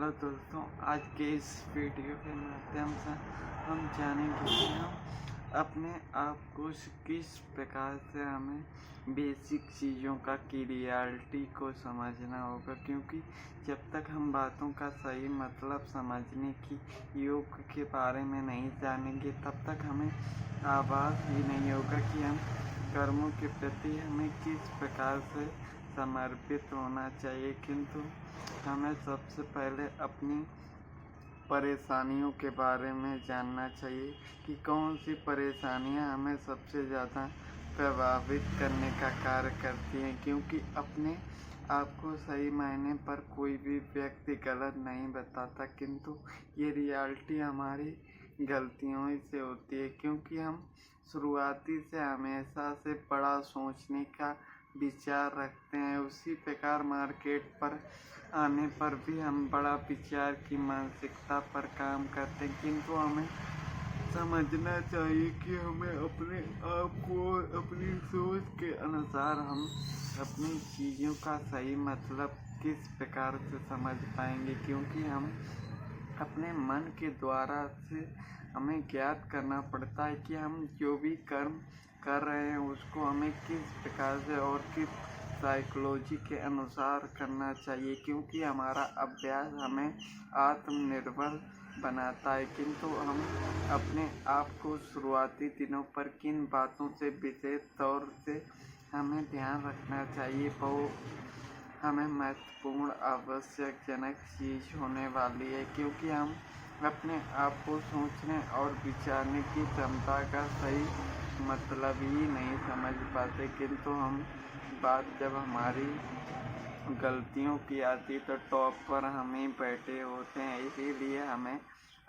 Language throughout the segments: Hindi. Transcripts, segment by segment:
हेलो दोस्तों, आज के इस वीडियो के माध्यम से हम जानेंगे कि हम अपने आप को किस प्रकार से हमें बेसिक चीज़ों की रियलिटी को समझना होगा, क्योंकि जब तक हम बातों का सही मतलब समझने की योग के बारे में नहीं जानेंगे तब तक हमें आभास ही नहीं होगा कि हम कर्मों के प्रति हमें किस प्रकार से समर्पित होना चाहिए। किंतु हमें सबसे पहले अपनी परेशानियों के बारे में जानना चाहिए कि कौन सी परेशानियां हमें सबसे ज़्यादा प्रभावित करने का कार्य करती हैं, क्योंकि अपने आप को सही मायने पर कोई भी व्यक्ति गलत नहीं बताता, किंतु ये रियलिटी हमारी गलतियों ही से होती है, क्योंकि हम शुरुआती से हमेशा से बड़ा सोचने का विचार रखते हैं। उसी प्रकार मार्केट पर आने पर भी हम बड़ा विचार की मानसिकता पर काम करते हैं, किंतु हमें समझना चाहिए कि हमें अपने आप को अपनी सोच के अनुसार हम अपनी चीज़ों का सही मतलब किस प्रकार से समझ पाएंगे, क्योंकि हम अपने मन के द्वारा से हमें ज्ञात करना पड़ता है कि हम जो भी कर्म कर रहे हैं उसको हमें किस प्रकार से और किस साइकोलॉजी के अनुसार करना चाहिए, क्योंकि हमारा अभ्यास हमें आत्मनिर्भर बनाता है। किंतु हम अपने आप को शुरुआती दिनों पर किन बातों से विशेष तौर से हमें ध्यान रखना चाहिए, वो हमें महत्वपूर्ण आवश्यकजनक चीज़ होने वाली है, क्योंकि हम अपने आप को सोचने और विचारने की क्षमता का सही मतलब ही नहीं समझ पाते। किंतु हम बात जब हमारी गलतियों की आती तो टॉप पर हम ही बैठे होते हैं। इसीलिए हमें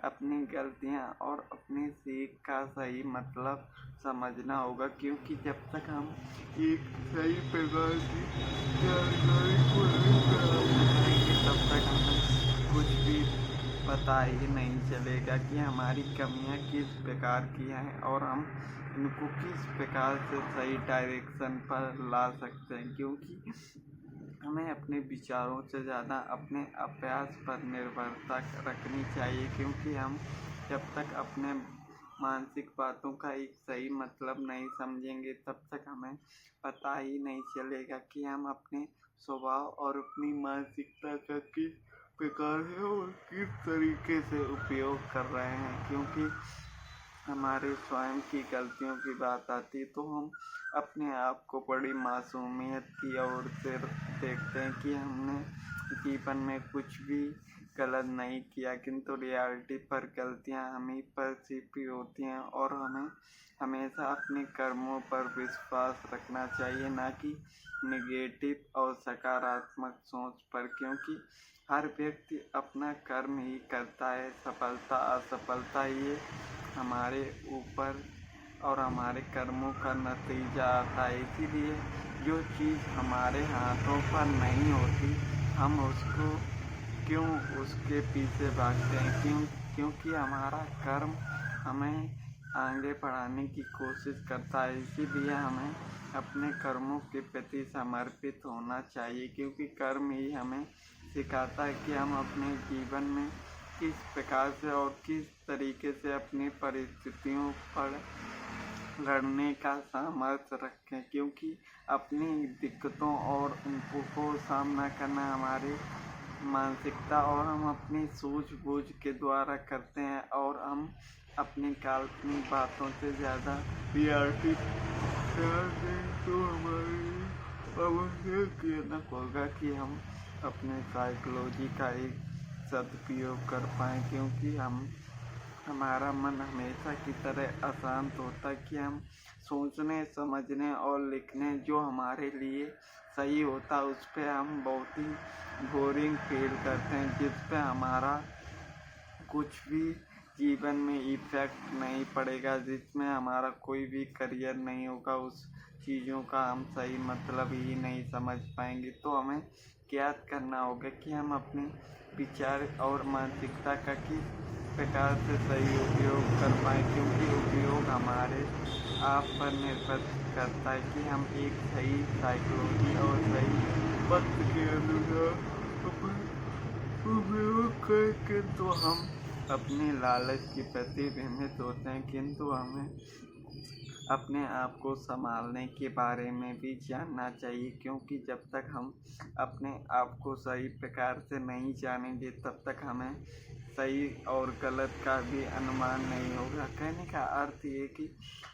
अपनी गलतियां और अपनी सीख का सही मतलब समझना होगा, क्योंकि जब तक हम एक सही प्रकार की जानकारी को नहीं प्राप्त करेंगे तब तक हमें कुछ भी पता ही नहीं चलेगा कि हमारी कमियां किस प्रकार की हैं और हम इनको किस प्रकार से सही डायरेक्शन पर ला सकते हैं। क्योंकि हमें अपने विचारों से ज़्यादा अपने अभ्यास पर निर्भरता रखनी चाहिए, क्योंकि हम जब तक अपने मानसिक बातों का एक सही मतलब नहीं समझेंगे तब तक हमें पता ही नहीं चलेगा कि हम अपने स्वभाव और अपनी मानसिकता का किस प्रकार है और किस तरीके से उपयोग कर रहे हैं। क्योंकि हमारे स्वयं की गलतियों की बात आती तो हम अपने आप को बड़ी मासूमियत की ओर से देखते हैं कि हमने जीवन में कुछ भी गलत नहीं किया, किंतु रियलिटी पर गलतियां हम ही पर छिपी होती हैं और हमें हमेशा अपने कर्मों पर विश्वास रखना चाहिए, ना कि नेगेटिव और सकारात्मक सोच पर, क्योंकि हर व्यक्ति अपना कर्म ही करता है। सफलता असफलता ये हमारे ऊपर और हमारे कर्मों का नतीजा आता है। इसीलिए जो चीज़ हमारे हाथों पर नहीं होती हम उसको क्यों उसके पीछे भागते हैं, क्योंकि हमारा कर्म हमें आगे बढ़ाने की कोशिश करता है। इसीलिए हमें अपने कर्मों के प्रति समर्पित होना चाहिए, क्योंकि कर्म ही हमें सिखाता है कि हम अपने जीवन में किस प्रकार से और किस तरीके से अपनी परिस्थितियों पर लड़ने का सामर्थ्य रखें, क्योंकि अपनी दिक्कतों और उनको सामना करना हमारी मानसिकता और हम अपनी सूझबूझ के द्वारा करते हैं और हम अपनी काल्पनिक बातों से ज़्यादा रियलिटी तो हमारी आवश्यक होगा कि हम अपने साइकोलॉजी का एक सदुपयोग कर पाएँ, क्योंकि हमारा मन हमेशा की तरह अशांत होता है कि हम सोचने समझने और लिखने जो हमारे लिए सही होता उस पर हम बहुत ही बोरिंग फील करते हैं, जिस पे हमारा कुछ भी जीवन में इफेक्ट नहीं पड़ेगा, जिसमें हमारा कोई भी करियर नहीं होगा। उस चीज़ों का हम सही मतलब ही नहीं समझ पाएंगे। तो हमें ज्ञात करना होगा कि हम अपने विचार और मानसिकता का किस प्रकार से सही उपयोग कर पाएँ, क्योंकि उपयोग हमारे आप पर निर्भर करता है कि हम एक सही साइकोलॉजी और सही वक्त के अनुसार उपयोग किंतु हम अपने लालच के प्रति भ्रमित होते हैं, किंतु हमें अपने आप को संभालने के बारे में भी जानना चाहिए, क्योंकि जब तक हम अपने आप को सही प्रकार से नहीं जानेंगे तब तक हमें सही और गलत का भी अनुमान नहीं होगा। कहने का अर्थ ये कि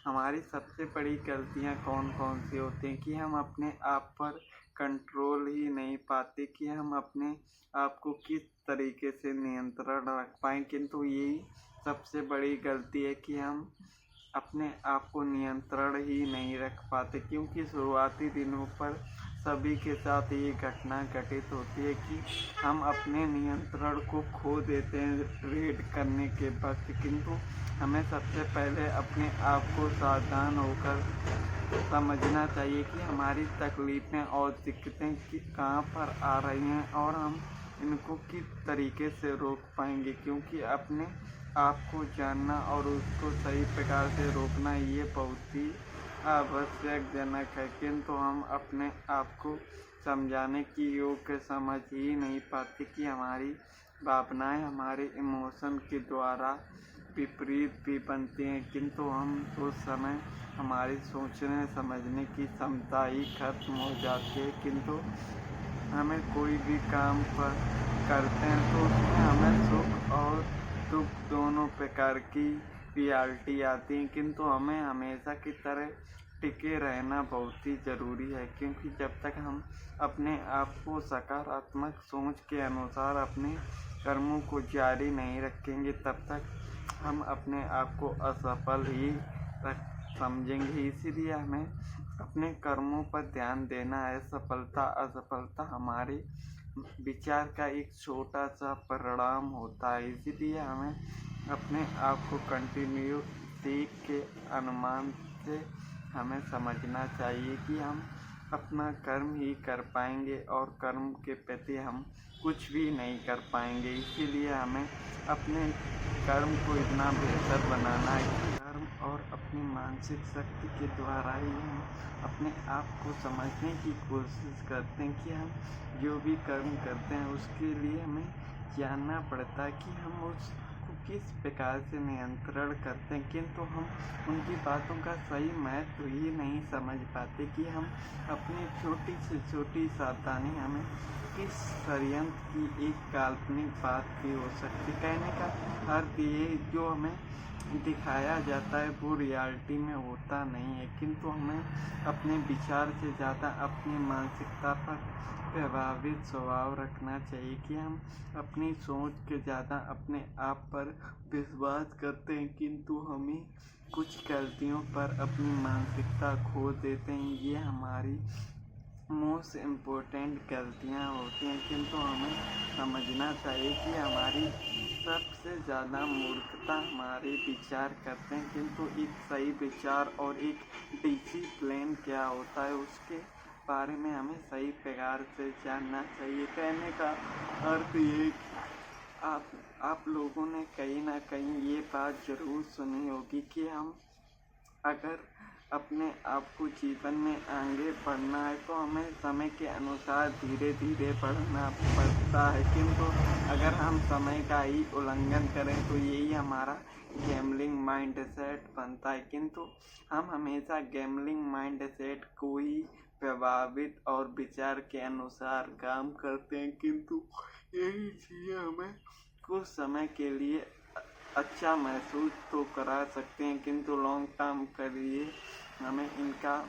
हमारी सबसे बड़ी गलतियाँ कौन कौन सी होती हैं कि हम अपने आप पर कंट्रोल ही नहीं पाते कि हम अपने आप को किस तरीके से नियंत्रण रख पाएँ, किंतु यही सबसे बड़ी गलती है कि हम अपने आप को नियंत्रण ही नहीं रख पाते, क्योंकि शुरुआती दिनों पर सभी के साथ ये घटना घटित होती है कि हम अपने नियंत्रण को खो देते हैं रीड करने के वक्त। किंतु हमें सबसे पहले अपने आप को सावधान होकर समझना चाहिए कि हमारी तकलीफ़ें और दिक्कतें कहाँ पर आ रही हैं और हम इनको किस तरीके से रोक पाएंगे, क्योंकि अपने आप को जानना और उसको सही प्रकार से रोकना ये बहुत ही आवश्यकजनक है। किंतु हम अपने आप को समझाने की योग्य समझ ही नहीं पाते कि हमारी भावनाएं हमारे इमोशन के द्वारा विपरीत भी बनती हैं, किंतु हम उस समय हमारी सोचने समझने की क्षमता ही खत्म हो जाती है। किंतु हमें कोई भी काम पर करते हैं तो उसमें हमें सुख और दुख दोनों प्रकार की रियलिटी आती है, किंतु हमें हमेशा की तरह टिके रहना बहुत ही ज़रूरी है, क्योंकि जब तक हम अपने आप को सकारात्मक सोच के अनुसार अपने कर्मों को जारी नहीं रखेंगे तब तक हम अपने आप को असफल ही समझेंगे। इसीलिए हमें अपने कर्मों पर ध्यान देना है। सफलता असफलता हमारे विचार का एक छोटा सा परिणाम होता है, इसीलिए हमें अपने आप को कंटिन्यू सीख के अनुमान से हमें समझना चाहिए कि हम अपना कर्म ही कर पाएंगे और कर्म के प्रति हम कुछ भी नहीं कर पाएंगे। इसीलिए हमें अपने कर्म को इतना बेहतर बनाना है कि कर्म और अपनी मानसिक शक्ति के द्वारा ही हम अपने आप को समझने की कोशिश करते हैं कि हम जो भी कर्म करते हैं उसके लिए हमें जानना पड़ता है कि हम उसको किस प्रकार से नियंत्रण करते हैं, किंतु हम उनकी बातों का सही महत्व ही नहीं समझ पाते कि हम अपनी छोटी से छोटी सावधानी हमें किस षड्यंत्र की एक काल्पनिक बात भी हो सकती। कहने का अर्थ ये जो हमें दिखाया जाता है वो रियलिटी में होता नहीं है, किंतु हमें अपने विचार से ज़्यादा अपनी मानसिकता पर प्रभावित स्वभाव रखना चाहिए कि हम अपनी सोच के ज़्यादा अपने आप पर विश्वास करते हैं, किंतु हमें कुछ गलतियों पर अपनी मानसिकता खो देते हैं। ये हमारी मोस्ट इम्पोर्टेंट गलतियाँ होती हैं, किंतु हमें समझना चाहिए कि हमारी सबसे ज़्यादा मूर्खता हमारे विचार करते हैं, किंतु एक सही विचार और एक डिसिप्लिन क्या होता है उसके बारे में हमें सही प्रकार से जानना चाहिए। कहने का अर्थ ये आप लोगों ने कहीं ना कहीं ये बात ज़रूर सुनी होगी कि हम अगर अपने आप को जीवन में आगे बढ़ना है तो हमें समय के अनुसार धीरे धीरे बढ़ना पड़ता है, किंतु अगर हम समय का ही उल्लंघन करें तो यही हमारा गैम्बलिंग माइंड सेट बनता है। किंतु हम हमेशा गैम्बलिंग माइंड सेट को ही प्रभावित और विचार के अनुसार काम करते हैं, किंतु यही चीज़ें हमें कुछ समय के लिए अच्छा महसूस तो करा सकते हैं, किंतु लॉन्ग टर्म के लिए हमें इनका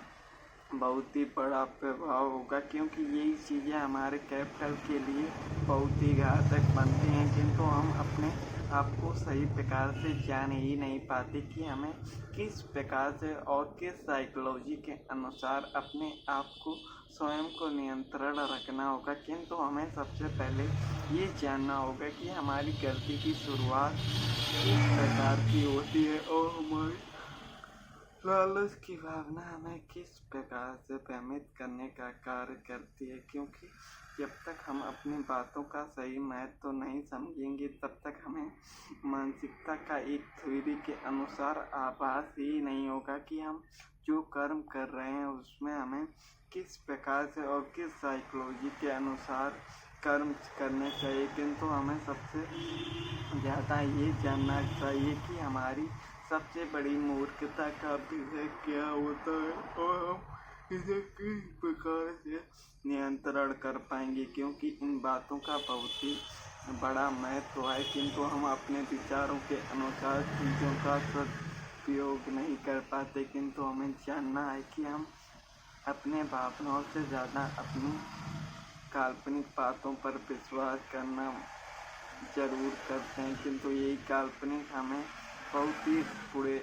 बहुत ही बड़ा प्रभाव होगा, क्योंकि यही चीज़ें हमारे कैपिटल के लिए बहुत ही घातक बनती हैं, किंतु हम अपने आपको सही प्रकार से जान ही नहीं पाते कि हमें किस प्रकार से और किस साइकोलॉजी के अनुसार अपने आप को स्वयं को नियंत्रण रखना होगा। किंतु हमें सबसे पहले ये जानना होगा कि हमारी गलती की शुरुआत किस प्रकार की होती है और हमारी लालच की भावना हमें किस प्रकार से भ्रमित करने का कार्य करती है, क्योंकि जब तक हम अपनी बातों का सही महत्व नहीं समझेंगे तब तक हमें मानसिकता का एक थ्योरी के अनुसार आभास ही नहीं होगा कि हम जो कर्म कर रहे हैं उसमें हमें किस प्रकार से और किस साइकोलॉजी के अनुसार कर्म करने चाहिए, किंतु हमें सबसे ज़्यादा ये जानना चाहिए कि हमारी सबसे बड़ी मूर्खता का विषय क्या होता है और हम इसे किस प्रकार से नियंत्रण कर पाएंगे, क्योंकि इन बातों का बहुत ही बड़ा महत्व है, किंतु हम अपने विचारों के अनुसार चीज़ों का सदुपयोग नहीं कर पाते। किंतु हमें जानना है कि हम अपने भावनाओं से ज़्यादा अपनी काल्पनिक बातों पर विश्वास करना जरूर करते हैं, किंतु यही काल्पनिक हमें बहुत ही बुरे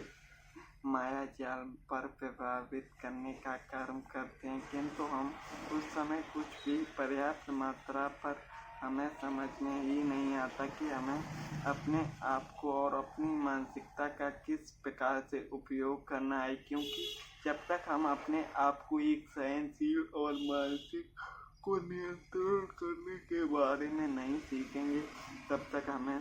माया जाल पर प्रभावित करने का कार्य करते हैं, किंतु हम उस समय कुछ भी पर्याप्त मात्रा पर हमें समझ में ही नहीं आता कि हमें अपने आप को और अपनी मानसिकता का किस प्रकार से उपयोग करना है, क्योंकि जब तक हम अपने आप को एक सहनशील और मानसिक को नियंत्रण करने के बारे में नहीं सीखेंगे, तब तक हमें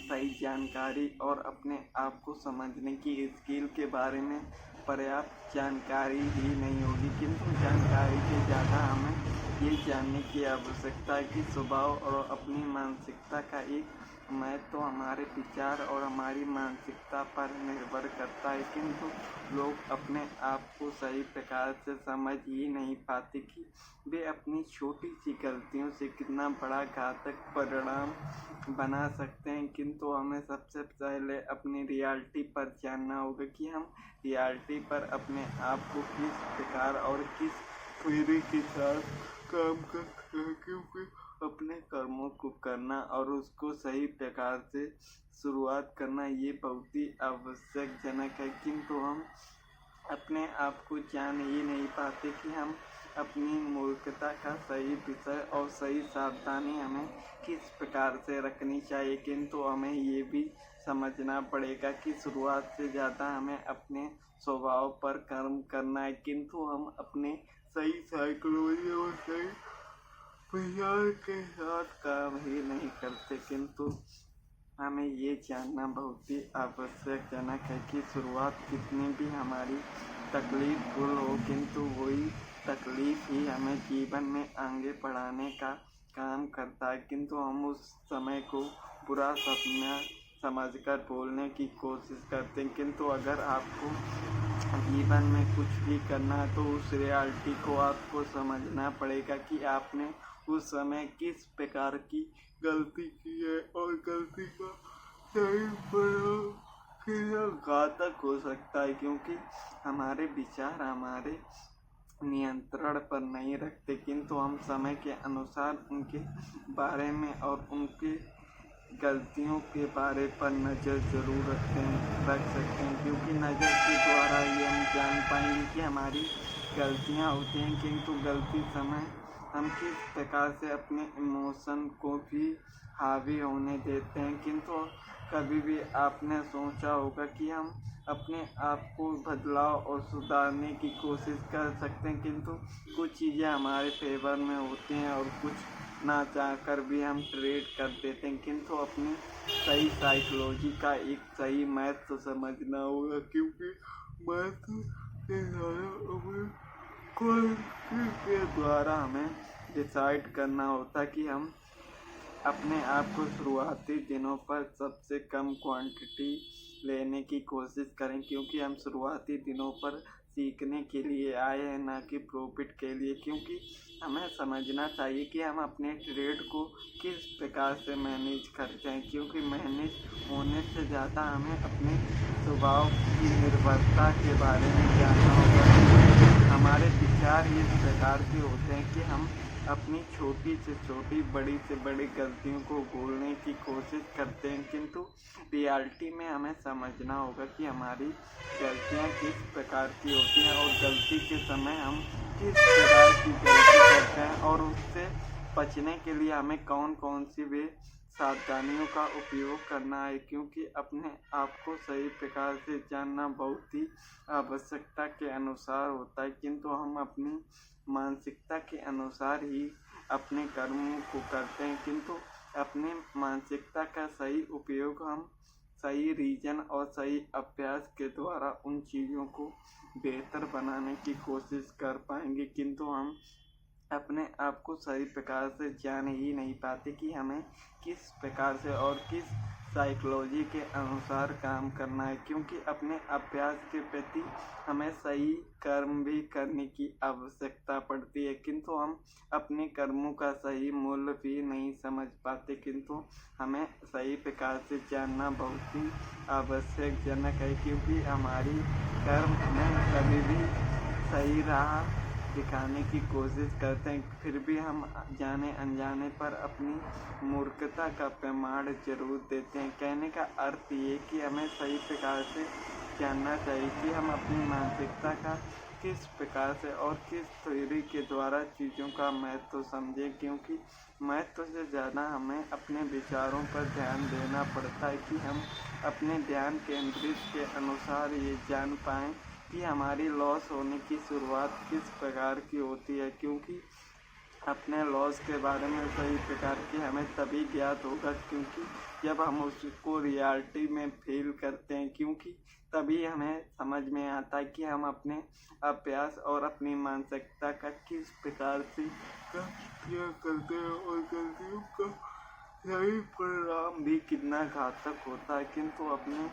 सही जानकारी और अपने आप को समझने की स्किल के बारे में पर्याप्त जानकारी ही नहीं होगी। किंतु जानकारी के ज़्यादा हमें ये जानने की आवश्यकता है कि स्वभाव और अपनी मानसिकता का एक महत्व हमारे विचार और हमारी मानसिकता पर निर्भर करता है, किंतु लोग अपने आप को सही प्रकार से समझ ही नहीं पाते कि वे अपनी छोटी सी गलतियों से कितना बड़ा घातक परिणाम बना सकते हैं। किंतु हमें सबसे पहले अपनी रियलिटी पर जानना होगा कि हम रियलिटी पर अपने आप को किस प्रकार और किस पीढ़ी के साथ काम करते हैं, क्योंकि अपने कर्मों को करना और उसको सही प्रकार से शुरुआत करना ये बहुत ही आवश्यक जनक है, किंतु हम अपने आप को जान ही नहीं पाते कि हम अपनी मूर्खता का सही विषय और सही सावधानी हमें किस प्रकार से रखनी चाहिए। किंतु हमें ये भी समझना पड़ेगा कि शुरुआत से ज़्यादा हमें अपने स्वभाव पर कर्म करना है, किंतु हम अपने सही साइकोलॉजी और सही विचार के साथ काम ही नहीं करते। किंतु हमें ये जानना बहुत ही आवश्यकजनक है कि शुरुआत कितनी भी हमारी तकलीफफुल हो, किंतु वही तकलीफ ही हमें जीवन में आगे बढ़ाने का काम करता है, किंतु हम उस समय को बुरा सपना समझकर बोलने की कोशिश करते हैं। किंतु अगर आपको जीवन में कुछ भी करना है तो उस रियलिटी को आपको समझना पड़ेगा कि आपने उस समय किस प्रकार की गलती की है और गलती का सही परिणाम कितना घातक हो सकता है, क्योंकि हमारे विचार हमारे नियंत्रण पर नहीं रखते, किंतु हम समय के अनुसार उनके बारे में और उनके गलतियों के बारे पर नज़र जरूर रख सकते हैं, क्योंकि नज़र के द्वारा ये हम जान पाएंगे कि हमारी गलतियां होती हैं, किंतु गलती समय हम किस प्रकार से अपने इमोशन को भी हावी होने देते हैं। किंतु कभी भी आपने सोचा होगा कि हम अपने आप को बदलाव और सुधारने की कोशिश कर सकते हैं, किंतु कुछ चीज़ें हमारे फेवर में होती हैं और कुछ ना चाहकर भी हम ट्रेड कर देते हैं, किंतु अपनी सही साइकोलॉजी का एक सही महत्व समझना होगा, क्योंकि महत्व के द्वारा हमें डिसाइड करना होता है कि हम अपने आप को शुरुआती दिनों पर सबसे कम क्वांटिटी लेने की कोशिश करें, क्योंकि हम शुरुआती दिनों पर सीखने के लिए आए हैं, ना कि प्रॉफिट के लिए। क्योंकि हमें समझना चाहिए कि हम अपने ट्रेड को किस प्रकार से मैनेज करते हैं, क्योंकि मैनेज होने से ज़्यादा हमें अपने स्वभाव की निर्भरता के बारे में जानना होगा। हमारे विचार इस प्रकार के होते हैं कि हम अपनी छोटी से छोटी बड़ी से बड़ी गलतियों को भूलने की कोशिश करते हैं, किंतु रियलिटी में हमें समझना होगा कि हमारी गलतियां किस प्रकार की होती हैं और गलती के समय हम किस प्रकार की गलती करते हैं और उससे बचने के लिए हमें कौन कौन सी वे सावधानियों का उपयोग करना है, क्योंकि अपने आप को सही प्रकार से जानना बहुत ही आवश्यकता के अनुसार होता है, किंतु हम अपनी मानसिकता के अनुसार ही अपने कर्मों को करते हैं, किंतु अपने मानसिकता का सही उपयोग हम सही रीजन और सही अभ्यास के द्वारा उन चीज़ों को बेहतर बनाने की कोशिश कर पाएंगे। किंतु हम अपने आप को सही प्रकार से जान ही नहीं पाते कि हमें किस प्रकार से और किस साइकोलॉजी के अनुसार काम करना है, क्योंकि अपने अभ्यास के प्रति हमें सही कर्म भी करने की आवश्यकता पड़ती है, किंतु हम अपने कर्मों का सही मूल्य भी नहीं समझ पाते। किंतु हमें सही प्रकार से जानना बहुत ही आवश्यकजनक है, क्योंकि हमारी कर्म हमें कभी भी सही राह दिखाने की कोशिश करते हैं, फिर भी हम जाने अनजाने पर अपनी मूर्खता का प्रमाण जरूर देते हैं। कहने का अर्थ ये कि हमें सही प्रकार से जानना चाहिए कि हम अपनी मानसिकता का किस प्रकार से और किस थ्योरी के द्वारा चीज़ों का महत्व समझें, क्योंकि महत्व से ज़्यादा हमें अपने विचारों पर ध्यान देना पड़ता है कि हम अपने ध्यान केंद्रित के अनुसार ये जान पाएँ कि हमारी लॉस होने की शुरुआत किस प्रकार की होती है, क्योंकि अपने लॉस के बारे में सही प्रकार की हमें तभी ज्ञात होगा क्योंकि जब हम उसको रियलिटी में फील करते हैं, क्योंकि तभी हमें समझ में आता है कि हम अपने अभ्यास और अपनी मानसिकता का किस प्रकार से क्या करते हैं और गलतियों का सही परिणाम भी कितना घातक होता है। किंतु अपने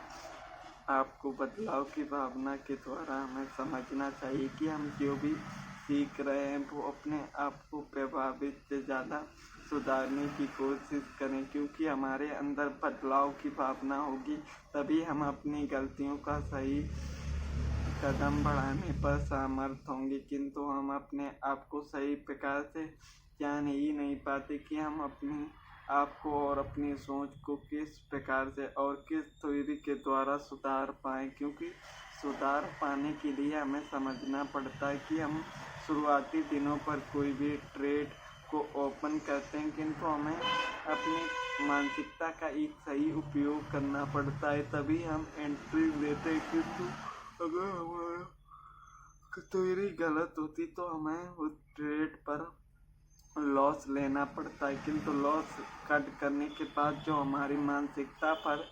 आपको बदलाव की भावना के द्वारा हमें समझना चाहिए कि हम जो भी सीख रहे हैं वो अपने आप को प्रभावित से ज़्यादा सुधारने की कोशिश करें, क्योंकि हमारे अंदर बदलाव की भावना होगी तभी हम अपनी गलतियों का सही कदम बढ़ाने पर समर्थ होंगे। किंतु हम अपने आप को सही प्रकार से जान ही नहीं पाते कि हम अपनी आपको और अपनी सोच को किस प्रकार से और किस थ्योरी के द्वारा सुधार पाएँ, क्योंकि सुधार पाने के लिए हमें समझना पड़ता है कि हम शुरुआती दिनों पर कोई भी ट्रेड को ओपन करते हैं, किंतु हमें अपनी मानसिकता का एक सही उपयोग करना पड़ता है, तभी हम एंट्री लेते हैं। किंतु अगर हमारा थ्योरी गलत होती तो हमें उस ट्रेड पर लॉस लेना पड़ता है, किंतु लॉस कट करने के बाद जो हमारी मानसिकता पर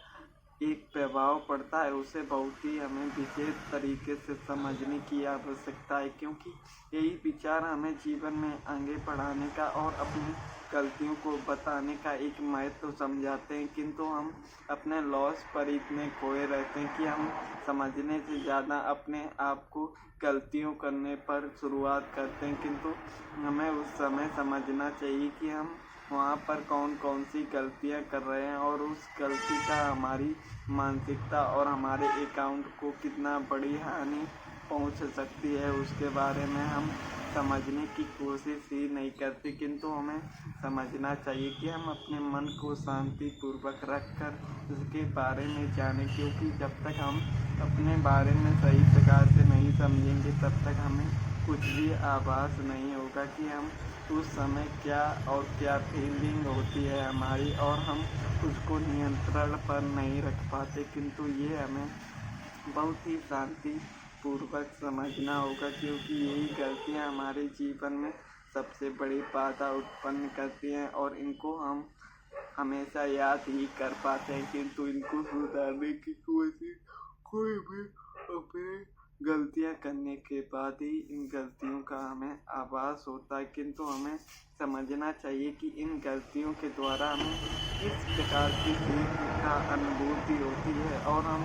एक प्रभाव पड़ता है उसे बहुत ही हमें विशेष तरीके से समझने की आवश्यकता है, क्योंकि यही विचार हमें जीवन में आगे बढ़ाने का और अपनी गलतियों को बताने का एक महत्व समझाते हैं। किंतु हम अपने लॉस पर इतने खोए रहते हैं कि हम समझने से ज़्यादा अपने आप को गलतियों करने पर शुरुआत करते हैं, किंतु हमें उस समय समझना चाहिए कि हम वहाँ पर कौन कौन सी गलतियाँ कर रहे हैं और उस गलती का हमारी मानसिकता और हमारे अकाउंट को कितना बड़ी हानि पहुँच सकती है उसके बारे में हम समझने की कोशिश ही नहीं करते। किंतु हमें समझना चाहिए कि हम अपने मन को शांतिपूर्वक रखकर उसके बारे में जानें, क्योंकि जब तक हम अपने बारे में सही प्रकार से नहीं समझेंगे तब तक हमें कुछ भी आभास नहीं होगा कि हम उस समय क्या और क्या फीलिंग होती है हमारी, और हम उसको नियंत्रण पर नहीं रख पाते। किंतु ये हमें बहुत ही शांतिपूर्वक समझना होगा, क्योंकि यही गलतियाँ हमारे जीवन में सबसे बड़ी बाधा उत्पन्न करती हैं और इनको हम हमेशा याद ही कर पाते हैं, किंतु इनको सुधारने की कोशिश कोई भी अपने गलतियाँ करने के बाद ही इन गलतियों का हमें आभास होता है। किंतु हमें समझना चाहिए कि इन गलतियों के द्वारा हमें किस प्रकार की सीख का अनुभूति होती है और हम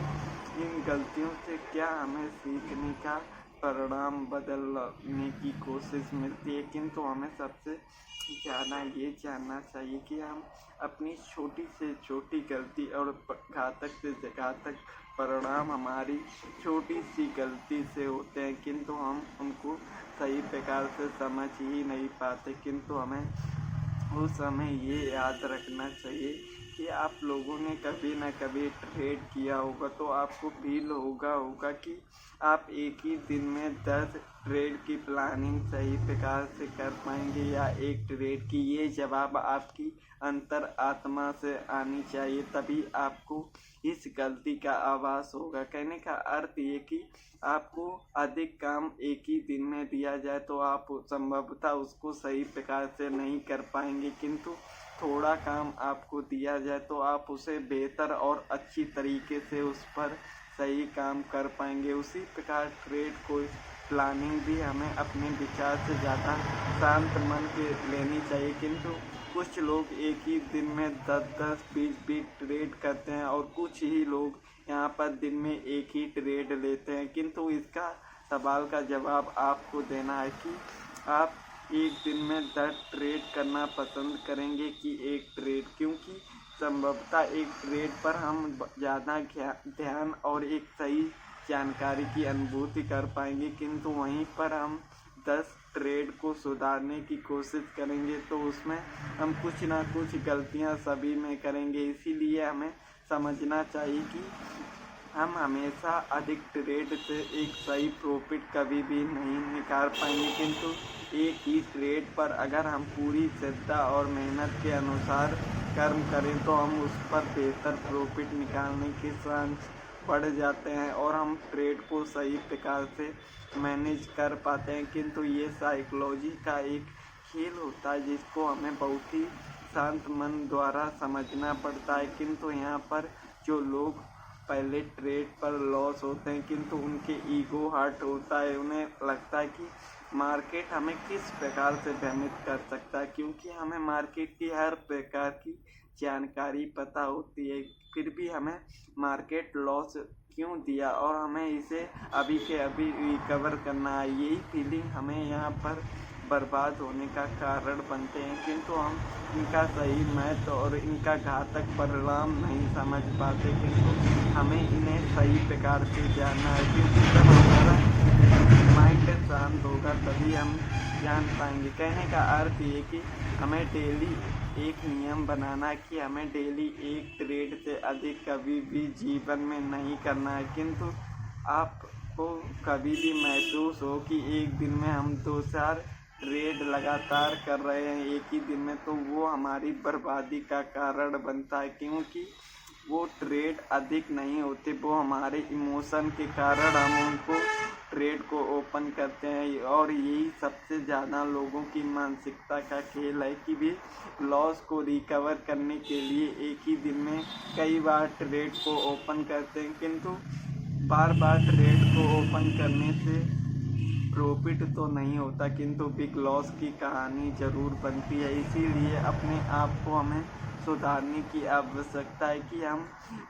इन गलतियों से क्या हमें सीखने का परिणाम बदलने की कोशिश मिलती है। किंतु हमें सबसे ज़्यादा ये जानना चाहिए कि हम अपनी छोटी से छोटी गलती और घातक से घातक परिणाम हमारी छोटी सी गलती से होते हैं, किंतु हम उनको सही प्रकार से समझ ही नहीं पाते। किंतु हमें उस समय ये याद रखना चाहिए कि आप लोगों ने कभी ना कभी ट्रेड किया होगा तो आपको फील होगा कि आप एक ही दिन में 10 ट्रेड की प्लानिंग सही प्रकार से कर पाएंगे या एक ट्रेड की। ये जवाब आपकी अंतर आत्मा से आनी चाहिए, तभी आपको इस गलती का आभास होगा। कहने का अर्थ ये कि आपको अधिक काम एक ही दिन में दिया जाए तो आप संभवतः उसको सही प्रकार से नहीं कर पाएंगे, किंतु थोड़ा काम आपको दिया जाए तो आप उसे बेहतर और अच्छी तरीके से उस पर सही काम कर पाएंगे। उसी प्रकार ट्रेड को प्लानिंग भी हमें अपने विचार से ज़्यादा शांत मन के लेनी चाहिए। किंतु कुछ लोग एक ही दिन में 10-10, 20-20 ट्रेड करते हैं और कुछ ही लोग यहाँ पर दिन में एक ही ट्रेड लेते हैं। किंतु इसका सवाल का जवाब आपको देना है कि आप एक दिन में 10 ट्रेड करना पसंद करेंगे कि एक ट्रेड, क्योंकि संभवतः एक ट्रेड पर हम ज़्यादा ध्यान और एक सही जानकारी की अनुभूति कर पाएंगे। किंतु वहीं पर हम 10 ट्रेड को सुधारने की कोशिश करेंगे तो उसमें हम कुछ ना कुछ गलतियां सभी में करेंगे। इसीलिए हमें समझना चाहिए कि हम हमेशा अधिक ट्रेड से एक सही प्रॉफिट कभी भी नहीं निकाल पाएंगे। किंतु एक ही ट्रेड पर अगर हम पूरी श्रद्धा और मेहनत के अनुसार कर्म करें तो हम उस पर बेहतर प्रॉफिट निकालने के चांस बढ़ जाते हैं और हम ट्रेड को सही प्रकार से मैनेज कर पाते हैं। किंतु ये साइकोलॉजी का एक खेल होता है जिसको हमें बहुत ही शांत मन द्वारा समझना पड़ता है। किंतु यहाँ पर जो लोग पहले ट्रेड पर लॉस होते हैं किंतु उनके ईगो हर्ट होता है, उन्हें लगता है कि मार्केट हमें किस प्रकार से भ्रमित कर सकता है, क्योंकि हमें मार्केट की हर प्रकार की जानकारी पता होती है, फिर भी हमें मार्केट लॉस क्यों दिया और हमें इसे अभी के अभी रिकवर करना है। यही फीलिंग हमें यहाँ पर बर्बाद होने का कारण बनते हैं। किंतु हम इनका सही महत्व और इनका घातक परिणाम नहीं समझ पाते, किंतु हमें इन्हें सही प्रकार से जानना है। क्योंकि जब हमारा माइंड शांत होगा तभी हम जान पाएंगे। कहने का अर्थ ये कि हमें डेली एक नियम बनाना है कि हमें डेली एक ट्रेड से अधिक कभी भी जीवन में नहीं करना है। किंतु आपको कभी भी महसूस हो कि एक दिन में हम 2-4 ट्रेड लगातार कर रहे हैं एक ही दिन में, तो वो हमारी बर्बादी का कारण बनता है, क्योंकि वो ट्रेड अधिक नहीं होते, वो हमारे इमोशन के कारण हम उनको ट्रेड को ओपन करते हैं। और यही सबसे ज़्यादा लोगों की मानसिकता का खेल है कि भी लॉस को रिकवर करने के लिए एक ही दिन में कई बार ट्रेड को ओपन करते हैं, किंतु बार बार ट्रेड को ओपन करने से प्रॉफिट तो नहीं होता किंतु बिग लॉस की कहानी ज़रूर बनती है। इसीलिए अपने आप को हमें सुधारने की आवश्यकता है कि हम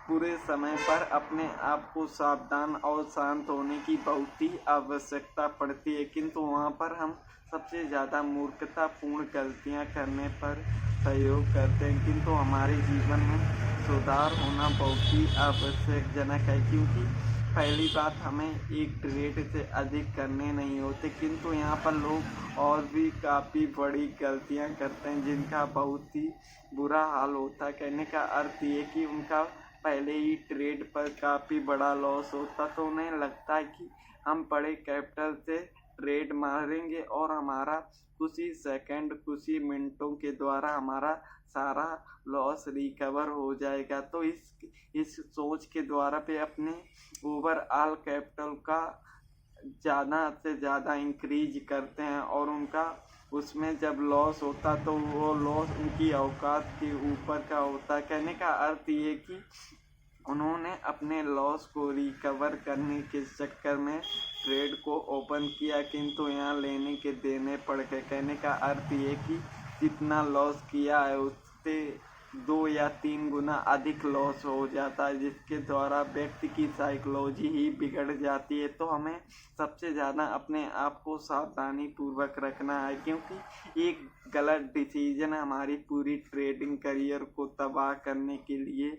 पूरे समय पर अपने आप को सावधान और शांत होने की बहुत ही आवश्यकता पड़ती है। किंतु वहाँ पर हम सबसे ज़्यादा मूर्खतापूर्ण गलतियाँ करने पर सहयोग करते हैं। किंतु हमारे जीवन में सुधार होना बहुत ही आवश्यकजनक है, क्योंकि पहली बात हमें एक ट्रेड से अधिक करने नहीं होते, किंतु यहाँ पर लोग और भी काफ़ी बड़ी गलतियाँ करते हैं जिनका बहुत ही बुरा हाल होता है। कहने का अर्थ ये कि उनका पहले ही ट्रेड पर काफ़ी बड़ा लॉस होता, तो उन्हें लगता है कि हम बड़े कैपिटल से ट्रेड मारेंगे और हमारा कुछ ही सेकंड कुछ ही मिनटों के द्वारा हमारा सारा लॉस रिकवर हो जाएगा। तो इस सोच के द्वारा पे अपने ओवरऑल कैपिटल का ज़्यादा से ज़्यादा इंक्रीज करते हैं और उनका उसमें जब लॉस होता तो वो लॉस उनकी औकात के ऊपर का होता है। कहने का अर्थ ये कि उन्होंने अपने लॉस को रिकवर करने के चक्कर में ट्रेड को ओपन किया, किंतु यहाँ लेने के देने पड़ गए। कहने का अर्थ ये कि जितना लॉस किया है उससे 2 या 3 गुना अधिक लॉस हो जाता है, जिसके द्वारा व्यक्ति की साइकोलॉजी ही बिगड़ जाती है। तो हमें सबसे ज़्यादा अपने आप को सावधानी पूर्वक रखना है, क्योंकि एक गलत डिसीजन हमारी पूरी ट्रेडिंग करियर को तबाह करने के लिए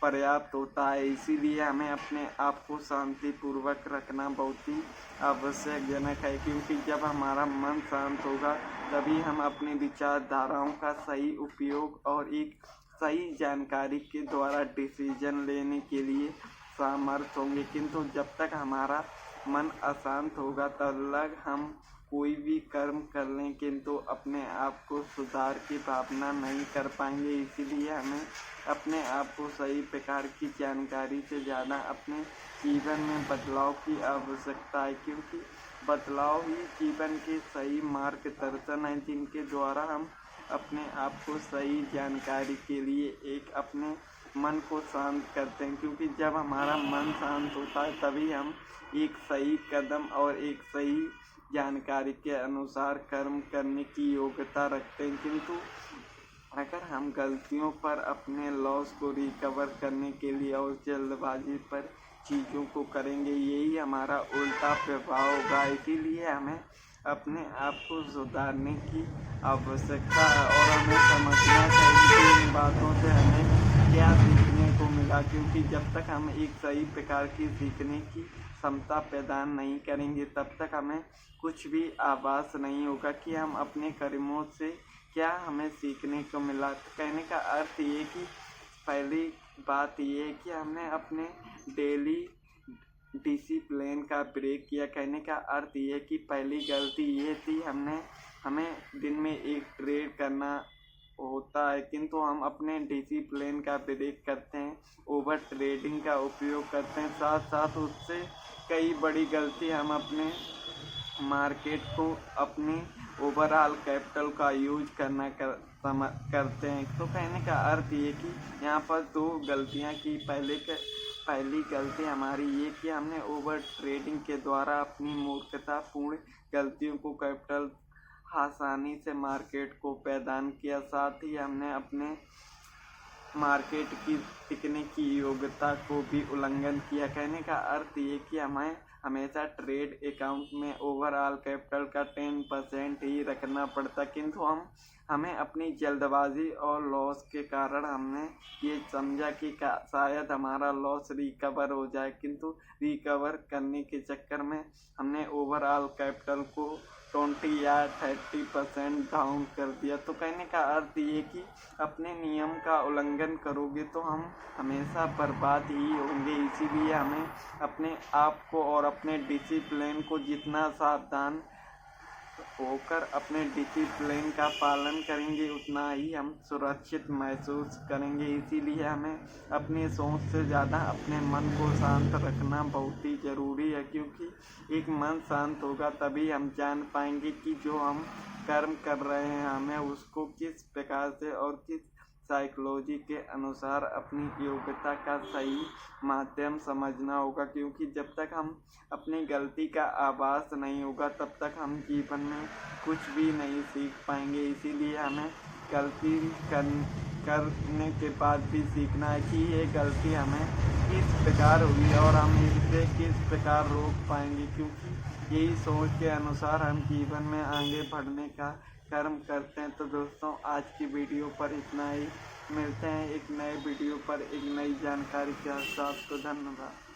पर्याप्त होता है। इसीलिए हमें अपने आप को शांतिपूर्वक रखना बहुत ही आवश्यकजनक है, क्योंकि जब हमारा मन शांत होगा तभी हम अपनी विचारधाराओं का सही उपयोग और एक सही जानकारी के द्वारा डिसीजन लेने के लिए सामर्थ्य होंगे। किंतु जब तक हमारा मन अशांत होगा तब तक हम कोई भी कर्म कर लें किंतु अपने आप को सुधार की भावना नहीं कर पाएंगे। इसीलिए हमें अपने आप को सही प्रकार की जानकारी से ज़्यादा अपने जीवन में बदलाव की आवश्यकता है, क्योंकि बदलाव ही जीवन के सही मार्गदर्शन है, जिनके द्वारा हम अपने आप को सही जानकारी के लिए एक अपने मन को शांत करते हैं, क्योंकि जब हमारा मन शांत होता है तभी हम एक सही कदम और एक सही जानकारी के अनुसार कर्म करने की योग्यता रखते हैं। किंतु अगर हम गलतियों पर अपने लॉस को रिकवर करने के लिए और जल्दबाजी पर चीज़ों को करेंगे, यही हमारा उल्टा प्रभाव होगा। इसीलिए हमें अपने आप को सुधारने की आवश्यकता है और हमें समझना चाहिए कि इन बातों से हमें क्या सीखने को मिला, क्योंकि जब तक हम एक सही प्रकार की सीखने की क्षमता प्रदान नहीं करेंगे तब तक हमें कुछ भी आभास नहीं होगा कि हम अपने कर्मों से क्या हमें सीखने को मिला। तो कहने का अर्थ ये कि पहली बात ये है कि हमने अपने डेली डिसिप्लिन का ब्रेक किया। कहने का अर्थ ये कि पहली गलती ये थी हमें दिन में एक ट्रेड करना होता है, किंतु हम अपने डिसिप्लिन का ब्रेक करते हैं, ओवर ट्रेडिंग का उपयोग करते हैं। साथ साथ उससे कई बड़ी गलती हम अपने मार्केट को अपनी ओवरऑल कैपिटल का यूज करना करते हैं। तो कहने का अर्थ ये कि यहाँ पर दो गलतियाँ की। पहली गलती हमारी ये कि हमने ओवर ट्रेडिंग के द्वारा अपनी मूर्खतापूर्ण गलतियों को कैपिटल आसानी से मार्केट को प्रदान किया। साथ ही हमने अपने मार्केट की टिकने की योग्यता को भी उल्लंघन किया। कहने का अर्थ ये कि हमें हमेशा ट्रेड अकाउंट में ओवरऑल कैपिटल का 10% ही रखना पड़ता, किंतु हमें अपनी जल्दबाजी और लॉस के कारण हमने ये समझा कि शायद हमारा लॉस रिकवर हो जाए, किंतु रिकवर करने के चक्कर में हमने ओवरऑल कैपिटल को 20 या 30% डाउन कर दिया। तो कहने का अर्थ ये कि अपने नियम का उल्लंघन करोगे तो हम हमेशा बर्बाद ही होंगे। इसीलिए हमें अपने आप को और अपने डिसिप्लिन को जितना सावधान होकर अपने डिसिप्लिन का पालन करेंगे उतना ही हम सुरक्षित महसूस करेंगे। इसीलिए हमें अपनी सोच से ज़्यादा अपने मन को शांत रखना बहुत ही ज़रूरी है, क्योंकि एक मन शांत होगा तभी हम जान पाएंगे कि जो हम कर्म कर रहे हैं हमें उसको किस प्रकार से और किस साइकोलॉजी के अनुसार अपनी योग्यता का सही माध्यम समझना होगा। क्योंकि जब तक हम अपनी गलती का आभास नहीं होगा तब तक हम जीवन में कुछ भी नहीं सीख पाएंगे। इसीलिए हमें गलती करने के बाद भी सीखना है कि ये गलती हमें किस प्रकार हुई और हम इसे किस प्रकार रोक पाएंगे, क्योंकि यही सोच के अनुसार हम जीवन में आगे बढ़ने का कर्म करते हैं। तो दोस्तों आज की वीडियो पर इतना ही। मिलते हैं एक नए वीडियो पर एक नई जानकारी के साथ। तो धन्यवाद।